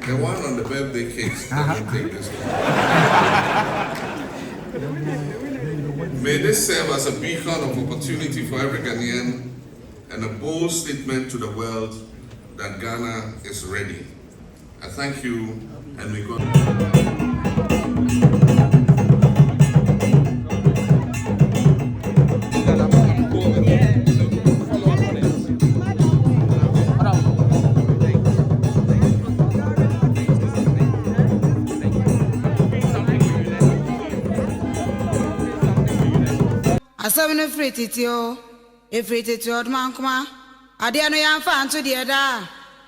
The one on the birthday cakes, doesn't take this one. May this serve as a beacon of opportunity for every Ghanaian and a bold statement to the world that Ghana is ready. I thank you, and we go. Asabne frititio, e frititio mankuma. Adia no yan fan to the other.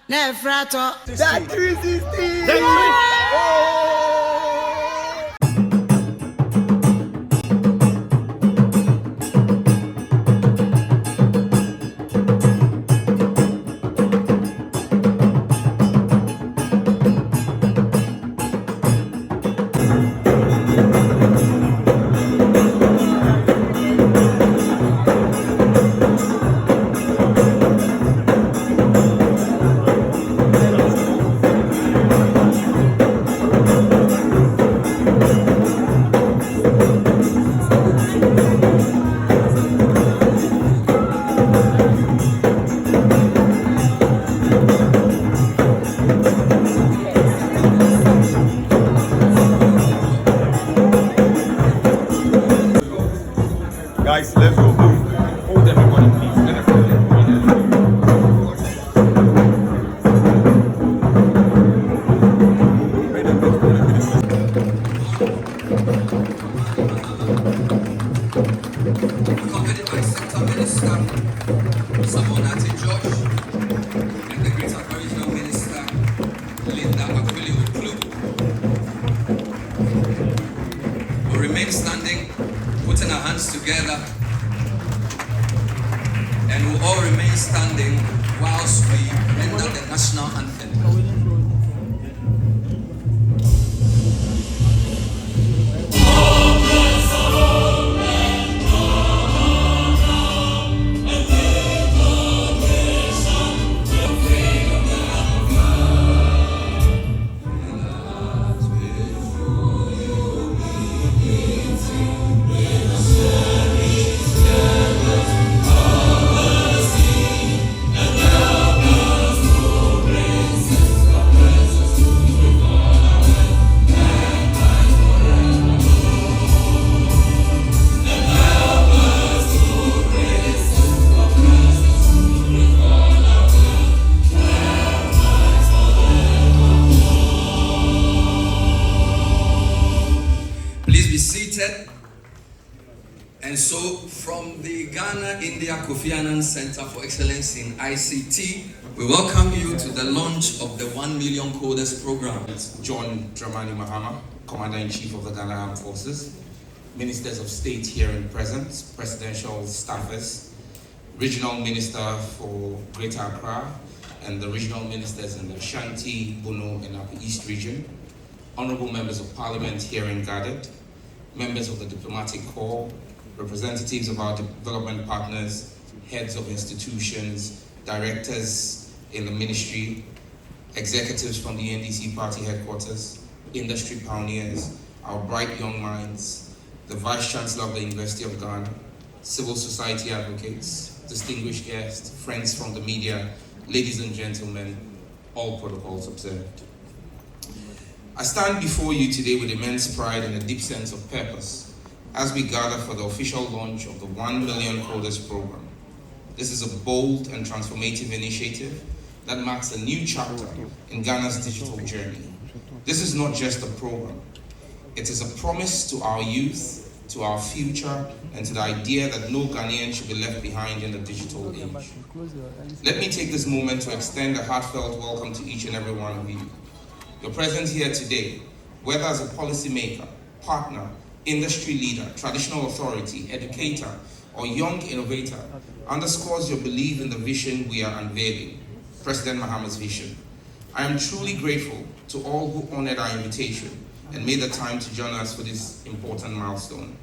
Na frato. That 360. Guys, let's go. Hold everybody, please. Let us go. Accompanied by Sector Minister Samonati Josh and the Great Aboriginal Minister Linda Akwili Oklu. We'll remain standing, putting our hands together, and we'll all remain standing whilst we render the national anthem. And so, from the Ghana India Kofi Annan Center for Excellence in ICT, we welcome you to the launch of the 1 Million Coders program. John Dramani Mahama, Commander-in-Chief of the Ghana Armed Forces, Ministers of State here in presence, Presidential Staffers, Regional Minister for Greater Accra, and the Regional Ministers in the Ashanti, Bono, and Upper East region, Honorable Members of Parliament here in gathered, members of the Diplomatic Corps, representatives of our development partners, heads of institutions, directors in the ministry, executives from the NDC party headquarters, industry pioneers, our bright young minds, the Vice Chancellor of the University of Ghana, civil society advocates, distinguished guests, friends from the media, ladies and gentlemen, all protocols observed. I stand before you today with immense pride and a deep sense of purpose as we gather for the official launch of the 1 Million Coders program. This is a bold and transformative initiative that marks a new chapter in Ghana's digital journey. This is not just a program. It is a promise to our youth, to our future, and to the idea that no Ghanaian should be left behind in the digital age. Let me take this moment to extend a heartfelt welcome to each and every one of you. Your presence here today, whether as a policymaker, partner, industry leader, traditional authority, educator, or young innovator, underscores your belief in the vision we are unveiling, President Mahama's vision. I am truly grateful to all who honored our invitation and made the time to join us for this important milestone.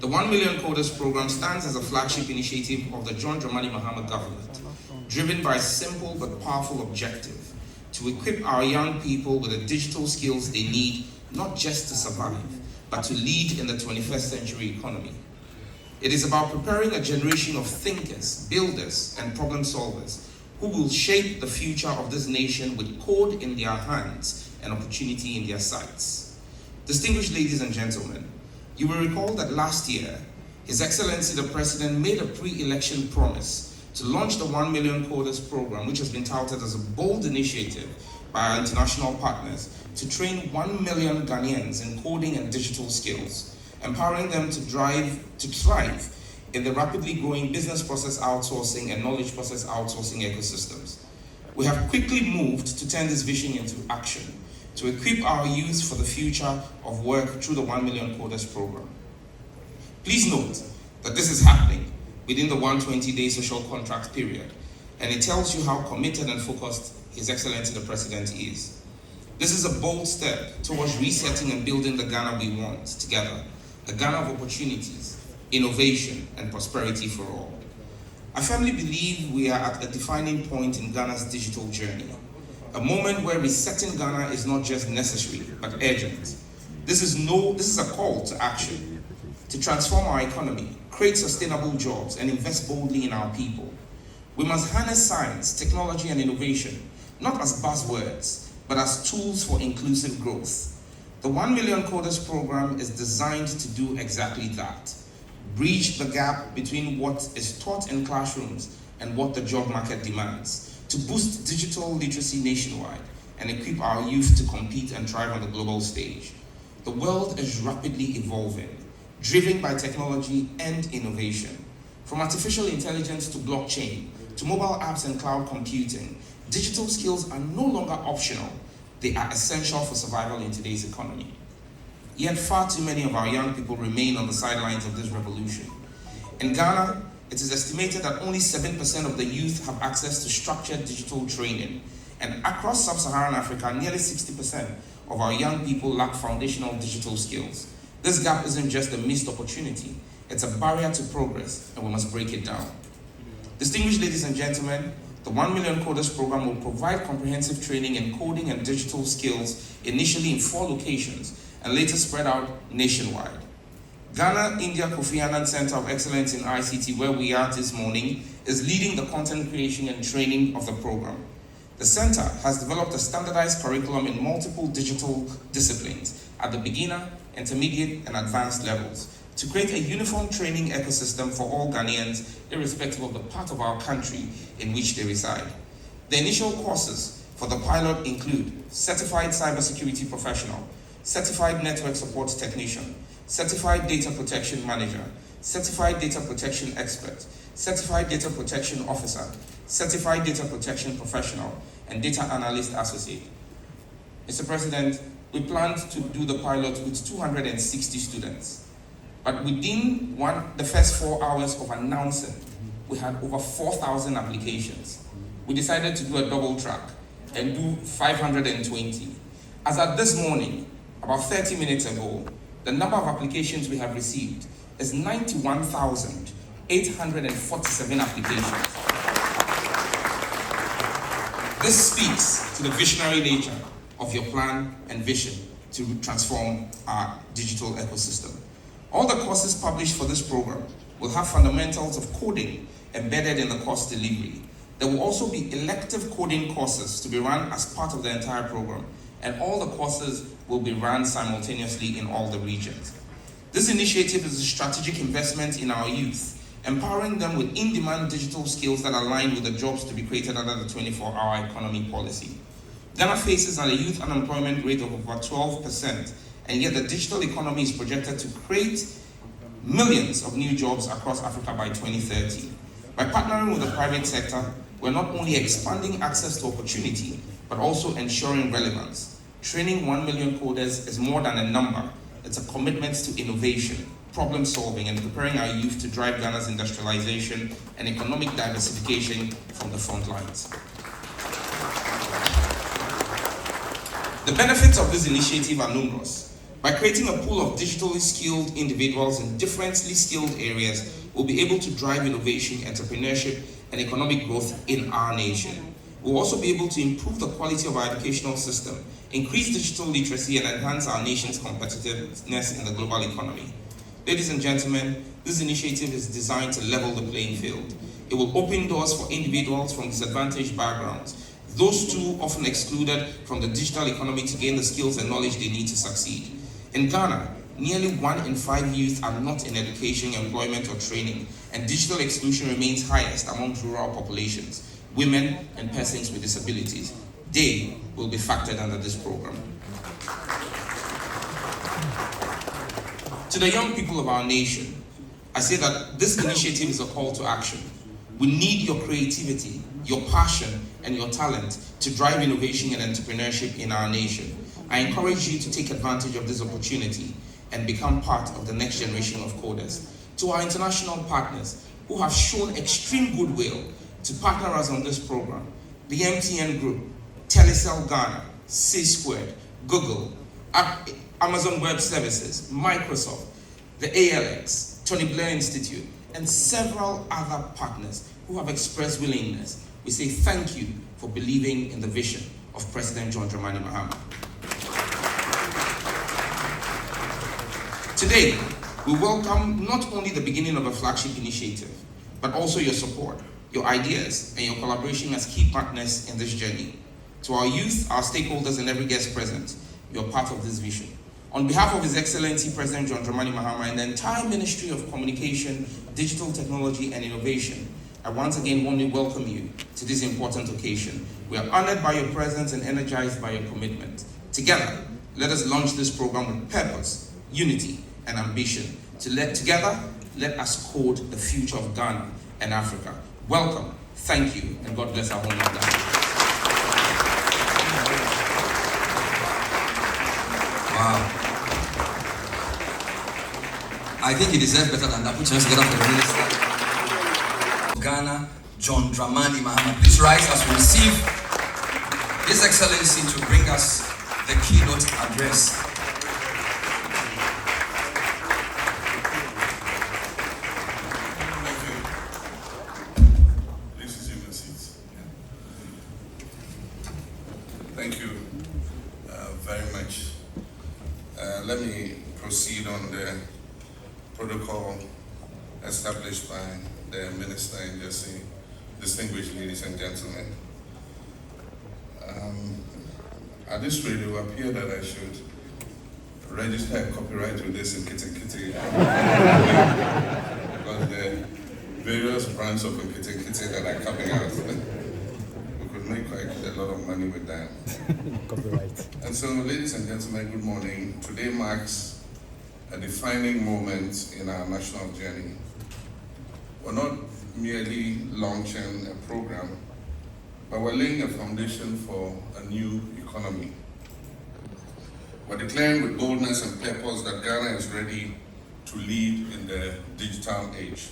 The 1 Million Coders program stands as a flagship initiative of the John Dramani Mahama government, driven by a simple but powerful objective: to equip our young people with the digital skills they need, not just to survive, but to lead in the 21st century economy. It is about preparing a generation of thinkers, builders, and problem solvers who will shape the future of this nation with code in their hands and opportunity in their sights. Distinguished ladies and gentlemen, you will recall that last year, His Excellency the President made a pre-election promise to launch the 1 Million Coders program, which has been touted as a bold initiative by our international partners to train 1 million Ghanaians in coding and digital skills, empowering them to thrive in the rapidly growing business process outsourcing and knowledge process outsourcing ecosystems. We have quickly moved to turn this vision into action, to equip our youth for the future of work through the 1 Million Coders program. Please note that this is happening within the 120-day social contract period, and it tells you how committed and focused His Excellency the President is. This is a bold step towards resetting and building the Ghana we want together, a Ghana of opportunities, innovation, and prosperity for all. I firmly believe we are at a defining point in Ghana's digital journey, a moment where resetting Ghana is not just necessary, but urgent. This is a call to action, to transform our economy, create sustainable jobs, and invest boldly in our people. We must harness science, technology, and innovation, not as buzzwords, but as tools for inclusive growth. The 1 Million Coders program is designed to do exactly that: bridge the gap between what is taught in classrooms and what the job market demands, to boost digital literacy nationwide and equip our youth to compete and thrive on the global stage. The world is rapidly evolving, driven by technology and innovation. From artificial intelligence to blockchain, to mobile apps and cloud computing, digital skills are no longer optional. They are essential for survival in today's economy. Yet far too many of our young people remain on the sidelines of this revolution. In Ghana, it is estimated that only 7% of the youth have access to structured digital training. And across sub-Saharan Africa, nearly 60% of our young people lack foundational digital skills. This gap isn't just a missed opportunity, it's a barrier to progress, and we must break it down. Distinguished ladies and gentlemen, the 1 Million Coders program will provide comprehensive training in coding and digital skills, initially in 4 locations, and later spread out nationwide. Ghana India Kofi Annan Center of Excellence in ICT, where we are this morning, is leading the content creation and training of the program. The center has developed a standardized curriculum in multiple digital disciplines at the beginner, intermediate, and advanced levels to create a uniform training ecosystem for all Ghanaians, irrespective of the part of our country in which they reside. The initial courses for the pilot include Certified Cybersecurity Professional, Certified Network Support Technician, Certified Data Protection Manager, Certified Data Protection Expert, Certified Data Protection Officer, Certified Data Protection Professional, and Data Analyst Associate. Mr. President, we planned to do the pilot with 260 students. But within the first 4 hours of announcing, we had over 4,000 applications. We decided to do a double track and do 520. As at this morning, about 30 minutes ago, the number of applications we have received is 91,847 applications. This speaks to the visionary nature of your plan and vision to transform our digital ecosystem. All the courses published for this program will have fundamentals of coding embedded in the course delivery. There will also be elective coding courses to be run as part of the entire program, and all the courses will be run simultaneously in all the regions. This initiative is a strategic investment in our youth, empowering them with in-demand digital skills that align with the jobs to be created under the 24-hour economy policy. Ghana faces a youth unemployment rate of over 12%, and yet the digital economy is projected to create millions of new jobs across Africa by 2030. By partnering with the private sector, we're not only expanding access to opportunity, but also ensuring relevance. Training 1 million coders is more than a number. It's a commitment to innovation, problem solving, and preparing our youth to drive Ghana's industrialization and economic diversification from the front lines. The benefits of this initiative are numerous. By creating a pool of digitally skilled individuals in differently skilled areas, we'll be able to drive innovation, entrepreneurship, and economic growth in our nation. We'll also be able to improve the quality of our educational system, increase digital literacy, and enhance our nation's competitiveness in the global economy. Ladies and gentlemen, this initiative is designed to level the playing field. It will open doors for individuals from disadvantaged backgrounds, those too often excluded from the digital economy, to gain the skills and knowledge they need to succeed. In Ghana, nearly 1 in 5 youth are not in education, employment, or training, and digital exclusion remains highest among rural populations, women, and persons with disabilities. They will be factored under this program. To the young people of our nation, I say that this initiative is a call to action. We need your creativity, your passion, and your talent to drive innovation and entrepreneurship in our nation. I encourage you to take advantage of this opportunity and become part of the next generation of coders. To our international partners who have shown extreme goodwill to partner us on this program, the MTN Group, Telecel Ghana, C-Squared, Google, Amazon Web Services, Microsoft, the ALX, Tony Blair Institute, and several other partners who have expressed willingness. We say thank you for believing in the vision of President John Dramani Mahama. Today, we welcome not only the beginning of a flagship initiative, but also your support, your ideas, and your collaboration as key partners in this journey. To our youth, our stakeholders, and every guest present, you're part of this vision. On behalf of His Excellency President John Dramani Mahama and the entire Ministry of Communication, Digital Technology, and Innovation, I once again warmly welcome you to this important occasion. We are honored by your presence and energized by your commitment. Together, let us launch this program with purpose, unity, and ambition. Together, let us code the future of Ghana and Africa. Welcome, thank you, and God bless our homeland. Wow. I think he deserves better than that. Put your hands together for the minister of Ghana, John Dramani Mahama. Please rise as we receive His Excellency to bring us the keynote address. Thank you very much. Let me proceed on the protocol established by the Minister in Jesse. Distinguished ladies and gentlemen. At this rate, it will appear that I should register a copyright with this in Kitty. Because the various brands of Kitty that are coming out, we could make quite a lot of money with that. Copyright. And so, ladies and gentlemen, good morning. Today marks a defining moment in our national journey. We're not merely launching a program, but we're laying a foundation for a new economy. We're declaring with boldness and purpose that Ghana is ready to lead in the digital age.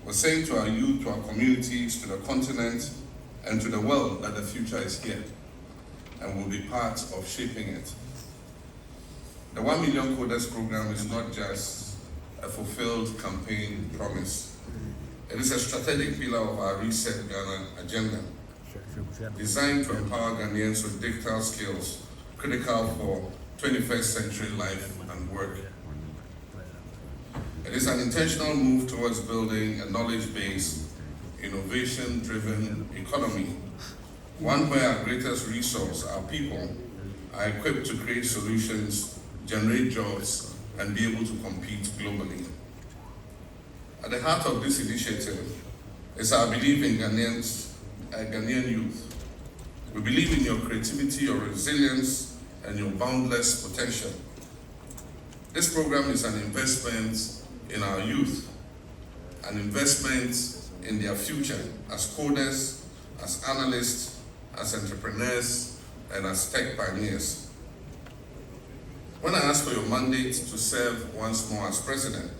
We're saying to our youth, to our communities, to the continent, and to the world that the future is here, and we'll be part of shaping it. The 1 Million Coders program is not just a fulfilled campaign promise. It is a strategic pillar of our Reset Ghana agenda, designed to empower Ghanaians with digital skills critical for 21st century life and work. It is an intentional move towards building a knowledge-based, innovation-driven economy, one where our greatest resource, our people, are equipped to create solutions, generate jobs, and be able to compete globally. At the heart of this initiative is our belief in Ghanaian youth. We believe in your creativity, your resilience, and your boundless potential. This program is an investment in our youth, an investment in their future as coders, as analysts, as entrepreneurs, and as tech pioneers. When I asked for your mandate to serve once more as president,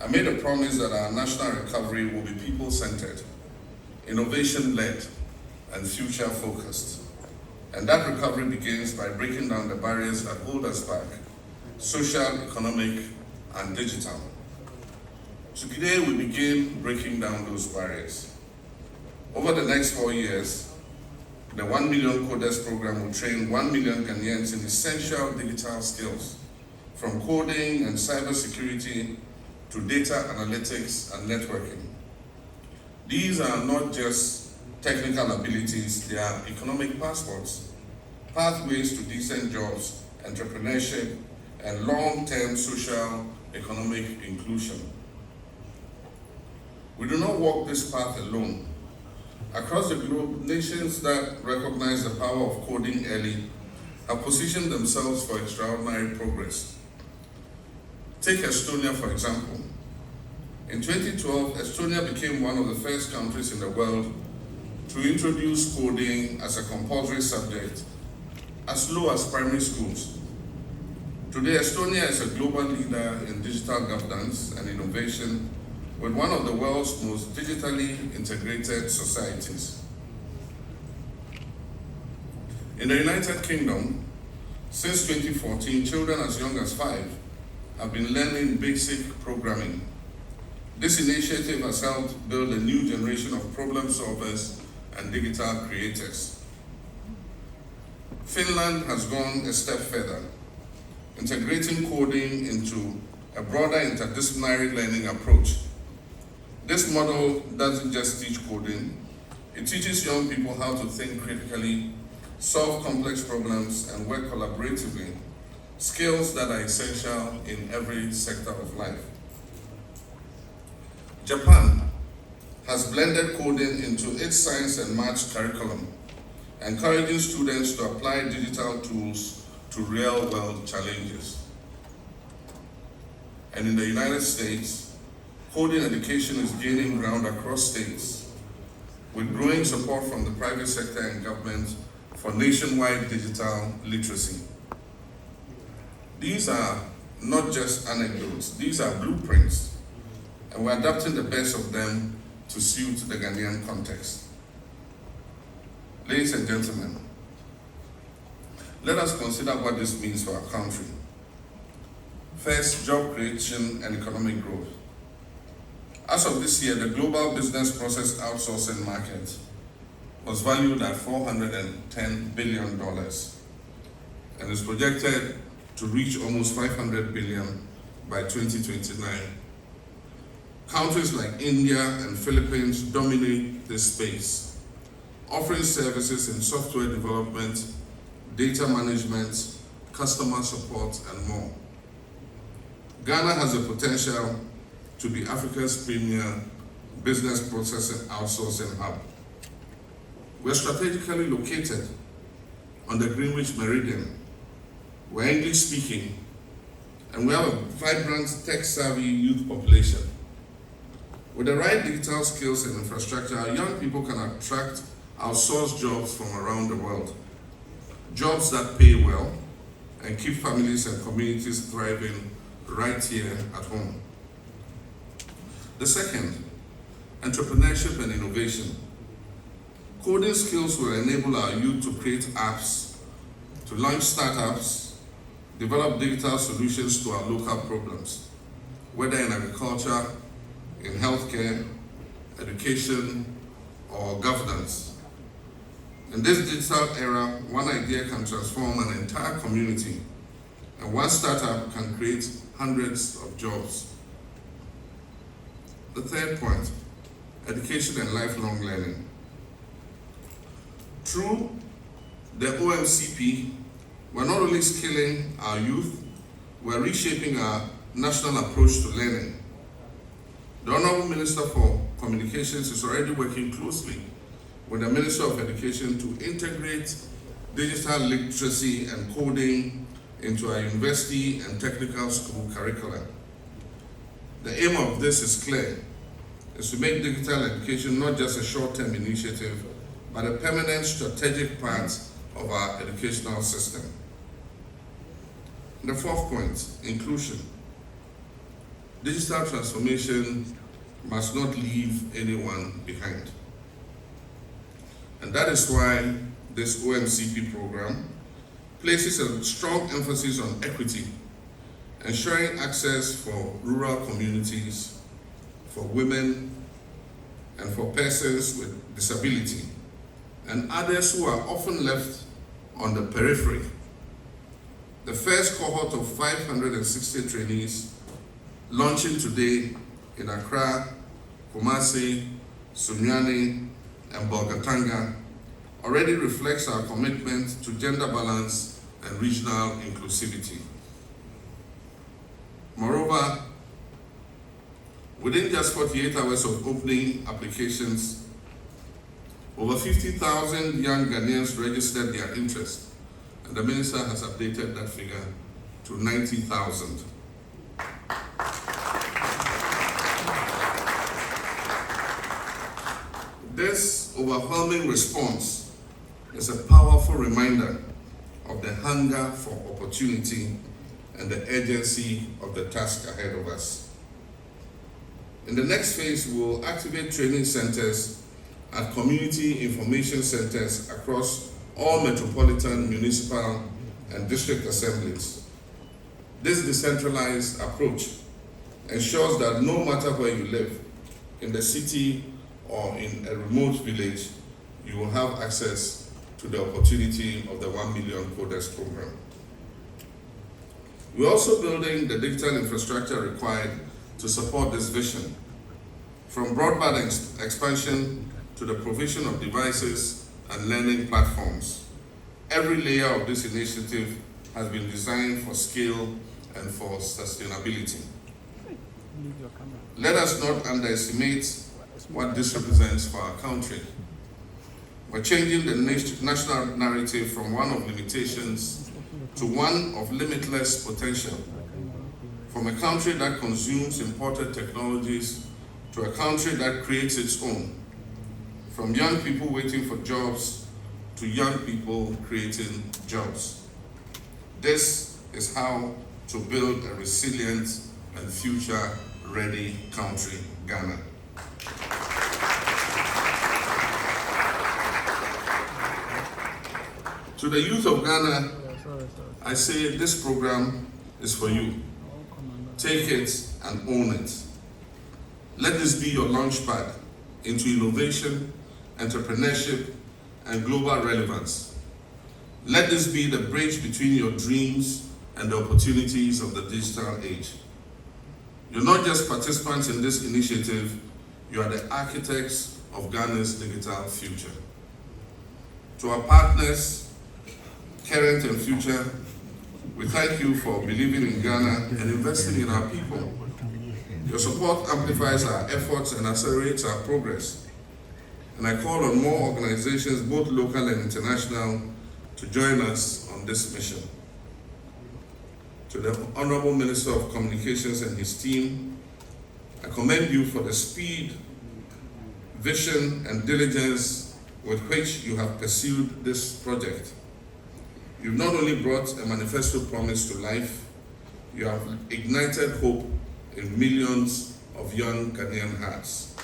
I made a promise that our national recovery will be people-centered, innovation-led, and future-focused. And that recovery begins by breaking down the barriers that hold us back social, economic, and digital. So today we begin breaking down those barriers. Over the next 4 years, the 1 Million Coders program will train 1 million Ghanaians in essential digital skills, from coding and cybersecurity to data analytics and networking. These are not just technical abilities, they are economic passports, pathways to decent jobs, entrepreneurship, and long-term social economic inclusion. We do not walk this path alone. Across the globe, nations that recognize the power of coding early have positioned themselves for extraordinary progress. Take Estonia, for example. In 2012, Estonia became one of the first countries in the world to introduce coding as a compulsory subject as low as primary schools. Today, Estonia is a global leader in digital governance and innovation, with one of the world's most digitally integrated societies. In the United Kingdom, since 2014, children as young as 5 have been learning basic programming. This initiative has helped build a new generation of problem solvers and digital creators. Finland has gone a step further, integrating coding into a broader interdisciplinary learning approach. This model doesn't just teach coding, it teaches young people how to think critically, solve complex problems, and work collaboratively, skills that are essential in every sector of life. Japan has blended coding into its science and maths curriculum, encouraging students to apply digital tools to real-world challenges. And in the United States, coding education is gaining ground across states, with growing support from the private sector and government for nationwide digital literacy. These are not just anecdotes, these are blueprints, and we're adapting the best of them to suit the Ghanaian context. Ladies and gentlemen, let us consider what this means for our country. First, job creation and economic growth. As of this year, the global business process outsourcing market was valued at $410 billion and is projected to reach almost $500 billion by 2029. Countries like India and Philippines dominate this space, offering services in software development, data management, customer support, and more. Ghana has the potential to be Africa's premier business processing outsourcing hub. We're strategically located on the Greenwich Meridian. We're English speaking, and we have a vibrant tech-savvy youth population. With the right digital skills and infrastructure, our young people can attract outsourced jobs from around the world. Jobs that pay well and keep families and communities thriving right here at home. The second, entrepreneurship and innovation. Coding skills will enable our youth to create apps, to launch startups, develop digital solutions to our local problems, whether in agriculture, in healthcare, education, or governance. In this digital era, one idea can transform an entire community, and one startup can create hundreds of jobs. The third point, education and lifelong learning. Through the OMCP, we're not only skilling our youth, we're reshaping our national approach to learning. The Honorable Minister for Communications is already working closely with the Minister of Education to integrate digital literacy and coding into our university and technical school curricula. The aim of this is clear, is to make digital education not just a short-term initiative, but a permanent strategic part of our educational system. The fourth point, inclusion. Digital transformation must not leave anyone behind. And that is why this OMCP program places a strong emphasis on equity, ensuring access for rural communities, for women, and for persons with disability, and others who are often left on the periphery. The first cohort of 560 trainees launching today in Accra, Kumasi, Sunyani, and Bolgatanga already reflects our commitment to gender balance and regional inclusivity. Moreover, within just 48 hours of opening applications, over 50,000 young Ghanaians registered their interest, and the minister has updated that figure to 90,000. This overwhelming response is a powerful reminder of the hunger for opportunity and the urgency of the task ahead of us. In the next phase, we will activate training centers at community information centers across all metropolitan, municipal, and district assemblies. This decentralized approach ensures that no matter where you live, in the city or in a remote village, you will have access to the opportunity of the 1 Million Coders program. We're also building the digital infrastructure required to support this vision, from broadband expansion to the provision of devices and learning platforms. Every layer of this initiative has been designed for scale and for sustainability. Let us not underestimate what this represents for our country. We're changing the national narrative from one of limitations to one of limitless potential. From a country that consumes imported technologies to a country that creates its own. From young people waiting for jobs to young people creating jobs. This is how to build a resilient and future-ready country, Ghana. To the youth of Ghana, I say this program is for you. Take it and own it. Let this be your launchpad into innovation, entrepreneurship, and global relevance. Let this be the bridge between your dreams and the opportunities of the digital age. You're not just participants in this initiative, you are the architects of Ghana's digital future. To our partners, current and future, we thank you for believing in Ghana and investing in our people. Your support amplifies our efforts and accelerates our progress. And I call on more organizations, both local and international, to join us on this mission. To the Honorable Minister of Communications and his team, I commend you for the speed, vision, and diligence with which you have pursued this project. You've not only brought a manifesto promise to life, you have ignited hope in millions of young Ghanaian hearts.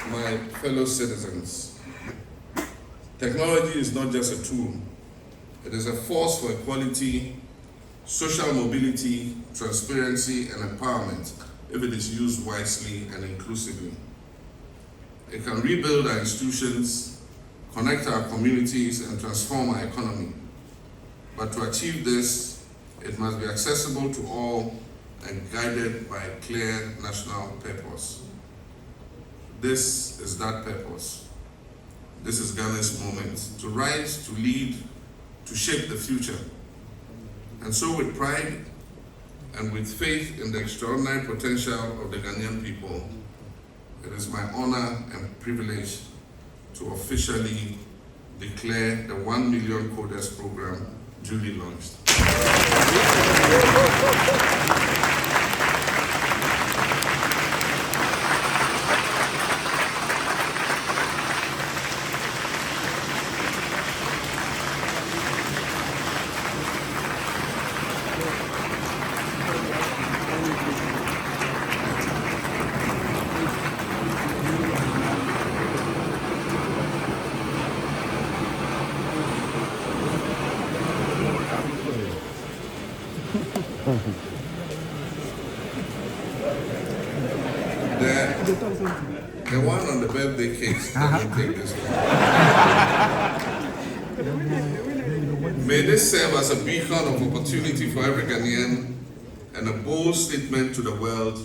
My fellow citizens, technology is not just a tool. It is a force for equality, social mobility, transparency, and empowerment if it is used wisely and inclusively. It can rebuild our institutions, connect our communities, and transform our economy. But to achieve this, it must be accessible to all and guided by a clear national purpose. This is that purpose. This is Ghana's moment to rise, to lead, to shape the future. And so with pride and with faith in the extraordinary potential of the Ghanaian people, it is my honor and privilege to officially declare the 1 Million Coders program duly launched. The one on the birthday cakes. Let me take this one. May this serve as a beacon of opportunity for every Ghanaian and a bold statement to the world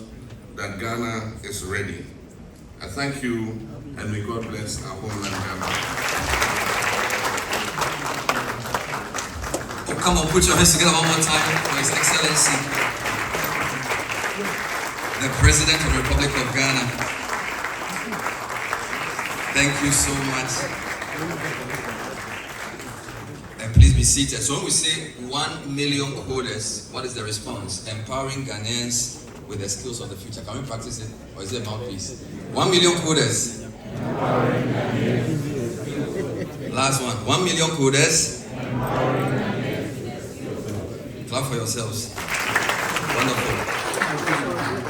that Ghana is ready. I thank you, and may God bless our homeland Ghana. Oh, come on, put your hands together one more time for His Excellency, the President of the Republic of Ghana. Thank you so much. Please be seated. So when we say 1 million coders, what is the response? Empowering Ghanaians with the skills of the future. Can we practice it? Or is it a mouthpiece? 1 million coders. Last one. 1 million coders. Clap for yourselves. Wonderful.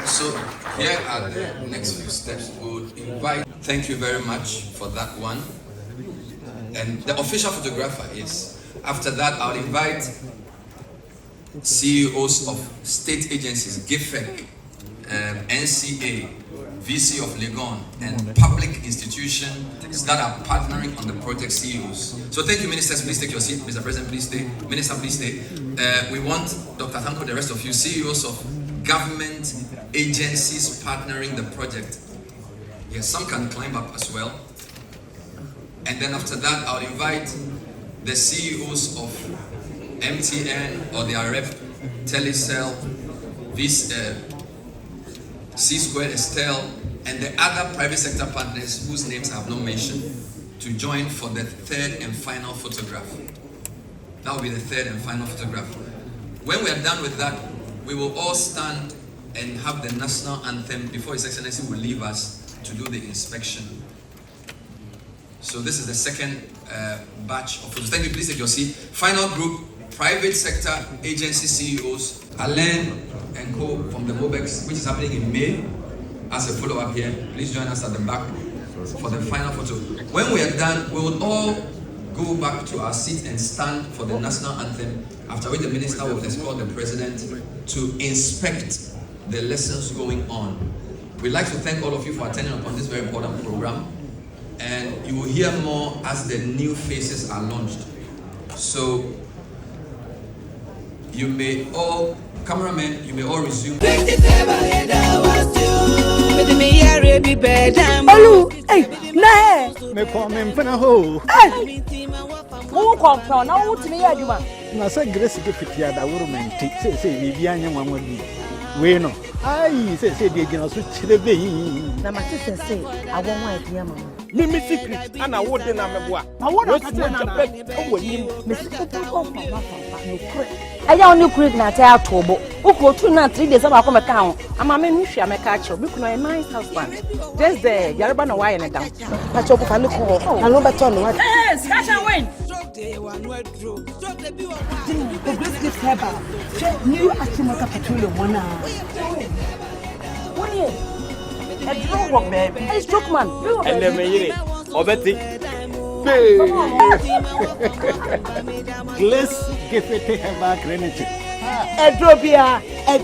So here are the next few steps. We would invite. Thank you very much for that one. And the official photographer is. After that, I'll invite CEOs of state agencies, GIFEC, NCA, VC of Legon, and public institutions that are partnering on the project CEOs. So thank you, ministers. Please take your seat. Mr. President, please stay. Minister, please stay. We want Dr. Thanko, the rest of you, CEOs of government agencies partnering the project. Yes, some can climb up as well. And then after that, I'll invite the CEOs of MTN or their rep, Telecel, C-Square, Estelle, and the other private sector partners whose names I have not mentioned to join for the third and final photograph. That will be the third and final photograph. When we are done with that, we will all stand and have the national anthem before His Excellency will leave us to do the inspection. So this is the second batch of photos. Thank you. Please take your seat. Final group, private sector agency CEOs, Alain and Co. from the MOBEX, which is happening in May. As a follow-up here, please join us at the back for the final photo. When we are done, we will all go back to our seat and stand for the national anthem, after which the minister will escort the president to inspect the lessons going on. We'd like to thank all of you for attending upon this very important program. And you will hear more as the new faces are launched. So you may all, cameramen, you may all resume. Olu, hey, nah. Me come in for a hole. Hey, who come from? Now who to me aduma? Na say grace get fitia da woman take say bibi anya nwanwa bi. We no. Ai say dey gina so chire be. Na ma say awon wan adia mama. Mimi secret ana wo de na meboa. Ma wo na ka na na. O nim. Me secret ko papa no kure. Aya oni kure na ta atobo. Uko 2 na 3 days aba ko meka ho. Ama me nhwia meka acho. Bi kuno a nice husband. Just there, yareba na why na down. Acho ko fa me ko. Na no beto no wa. Eh, scratch and win. The great gift heba. New Achimota petroleum one. One year. A drone work, baby. Hey, stroke man. And then me, Obeti. Let's give it a back, Renate. A drobia, a